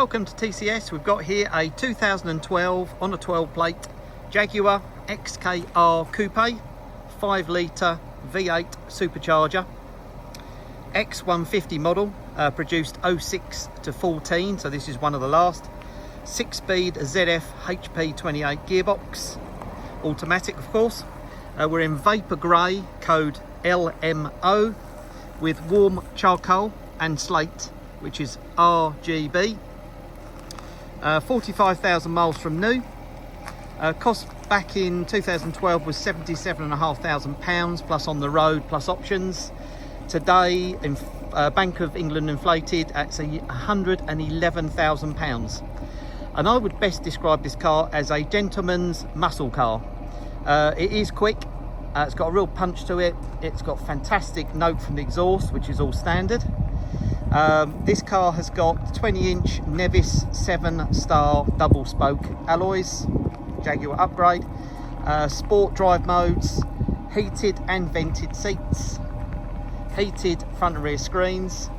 Welcome to TCS. We've got here a 2012 on a 12 plate Jaguar XKR Coupe 5 litre V8 Supercharger X150 model, produced 06 to 14, so this is one of the last. 6-speed ZF HP 28 gearbox, automatic of course. We're in Vapour Grey, code LMO, with warm charcoal and slate, which is RGB. 45,000 miles from new. Cost back in 2012 was £77,500 plus on the road plus options. Today, in Bank of England inflated at £111,000. And I would best describe this car as a gentleman's muscle car. It is quick. It's got a real punch to it. It's got fantastic note from the exhaust, which is all standard. This car has got 20-inch Nevis 7-star double spoke alloys, Jaguar upgrade, sport drive modes, heated and vented seats, heated front and rear screens,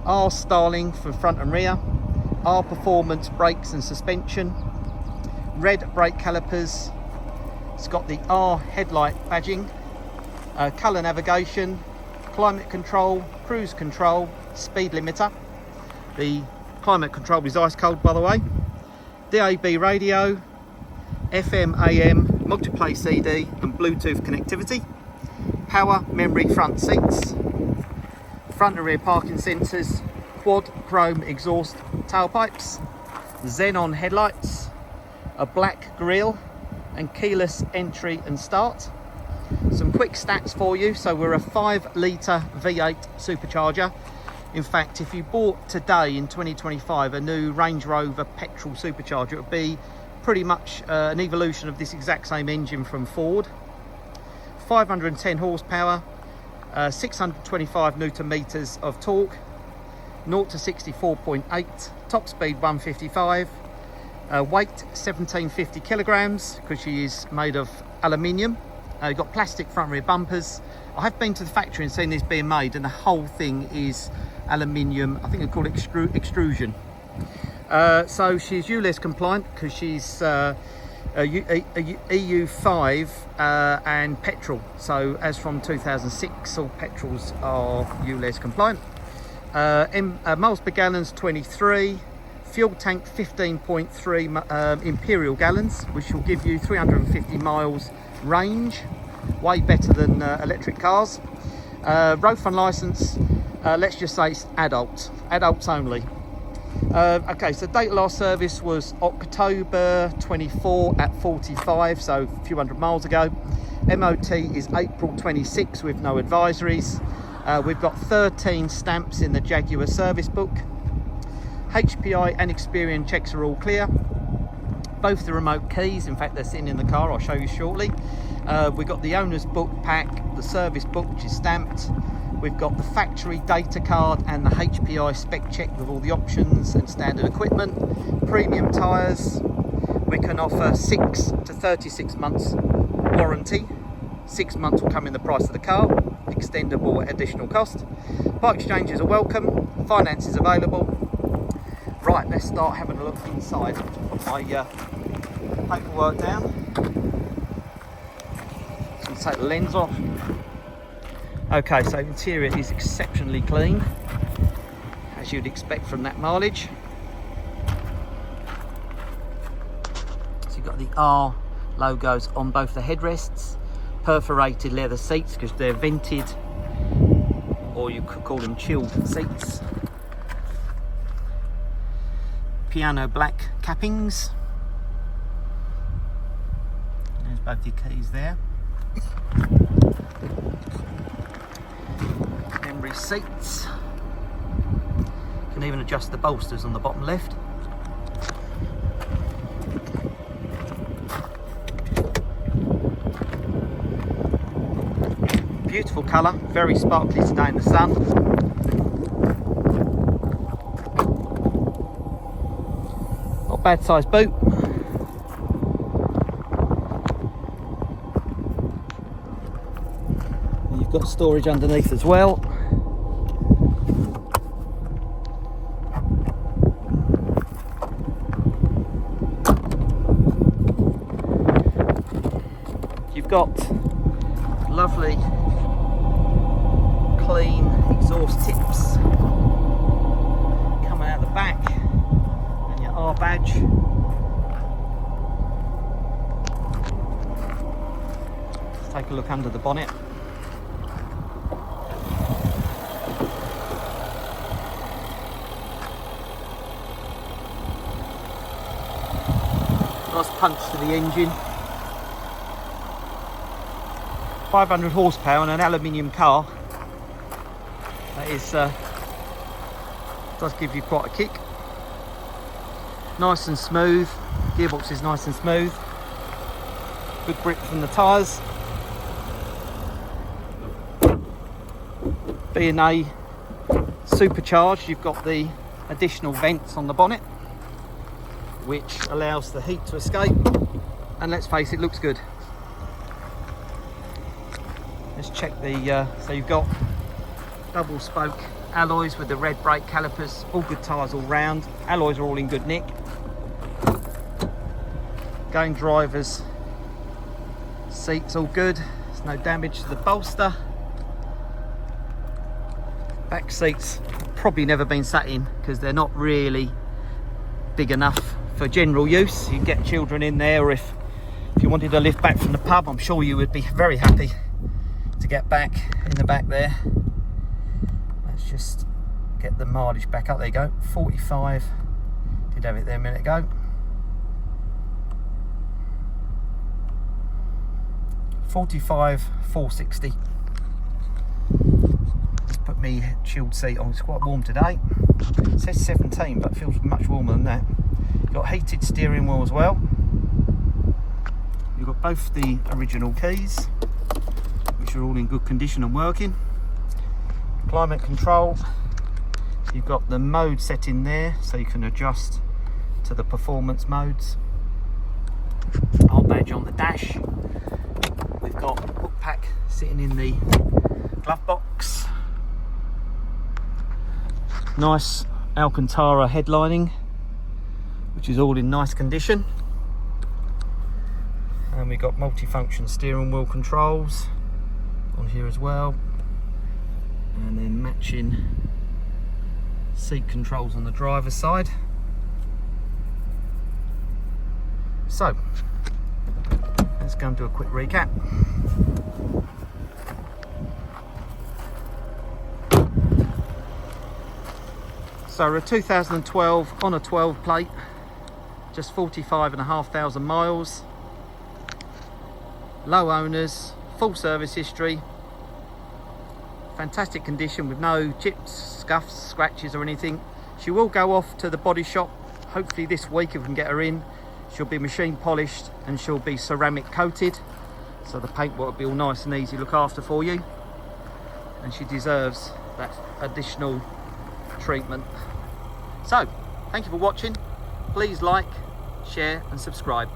R styling for front and rear, R performance brakes and suspension, red brake calipers. It's got the R headlight badging, colour navigation, climate control, cruise control, speed limiter. The climate control is ice cold, by the way. DAB radio, FM AM, multi-play CD and Bluetooth connectivity. Power memory front seats, front and rear parking sensors, quad chrome exhaust tailpipes, xenon headlights, a black grille and keyless entry and start. Some quick stats for you. So we're a 5 litre V8 supercharger. In fact, if you bought today in 2025 a new Range Rover petrol supercharger, it would be pretty much an evolution of this exact same engine from Ford. 510 horsepower, 625 newton meters of torque, 0 to 64.8, top speed 155, weight 1750 kilograms because she is made of aluminium. You've got plastic front rear bumpers. I have been to the factory and seen this being made, and the whole thing is aluminium. I think they call it extrusion. So she's ULEZ compliant because she's a EU5 and petrol. So as from 2006, all petrols are ULEZ compliant. Miles per gallon's 23. Fuel tank 15.3 imperial gallons, which will give you 350 miles range, way better than electric cars. Road fund license, let's just say it's adults only. Okay, so date of last service was October 24 at 45, so a few hundred miles ago. MOT is April 26 with no advisories. We've got 13 stamps in the Jaguar service book. HPI and Experian checks are all clear. Both the remote keys, in fact they're sitting in the car, I'll show you shortly. We've got the owner's book pack, the service book which is stamped. We've got the factory data card and the HPI spec check with all the options and standard equipment. Premium tyres. We can offer 6 to 36 months warranty. 6 months will come in the price of the car, extendable at additional cost. Part exchanges are welcome, finance is available. Right, let's start having a look inside. Put my paperwork down. So take the lens off. Okay, so interior is exceptionally clean, as you'd expect from that mileage. So you've got the R logos on both the headrests, perforated leather seats because they're vented, or you could call them chilled seats. Piano black cappings. There's both your keys there. Memory seats. You can even adjust the bolsters on the bottom left. Beautiful colour, very sparkly today in the sun. Bad size boot. You've got storage underneath as well. you've got lovely clean exhaust tips coming out the back, and your R badge. Let's take a look under the bonnet. Nice punch to the engine. 500 horsepower on an aluminium car. That is does give you quite a kick. Nice and smooth. Gearbox is nice and smooth. Good grip from the tyres. V8 Supercharged. You've got the additional vents on the bonnet, which allows the heat to escape, and let's face it, looks good. Let's check the so you've got double spoke alloys with the red brake calipers, all good tyres all round, alloys are all in good nick. Going drivers seats all good, there's no damage to the bolster. Back seats probably never been sat in because they're not really big enough for general use. You can get children in there, or if you wanted to lift back from the pub, I'm sure you would be very happy to get back in the back there. Let's just get the mileage back up. There you go, 45. Did have it there a minute ago. 45,460. Let's put me chilled seat on. It's quite warm today. It says 17, but it feels much warmer than that. You've got heated steering wheel as well. You've got both the original keys, which are all in good condition and working. Climate control. You've got the mode set in there, so you can adjust to the performance modes. R badge on the dash. We've got hook pack sitting in the glove box. Nice Alcantara headlining, which is all in nice condition. And we've got multifunction steering wheel controls on here as well, and then matching seat controls on the driver's side. So let's go and do a quick recap. So we're a 2012 on a 12 plate, just 45,500 miles, low owners, full service history, fantastic condition with no chips, scuffs, scratches or anything. She will go off to the body shop hopefully this week if we can get her in. She'll be machine polished and she'll be ceramic coated, so the paint will be all nice and easy look after for you, and she deserves that additional treatment. So thank you for watching. Please like, share and subscribe.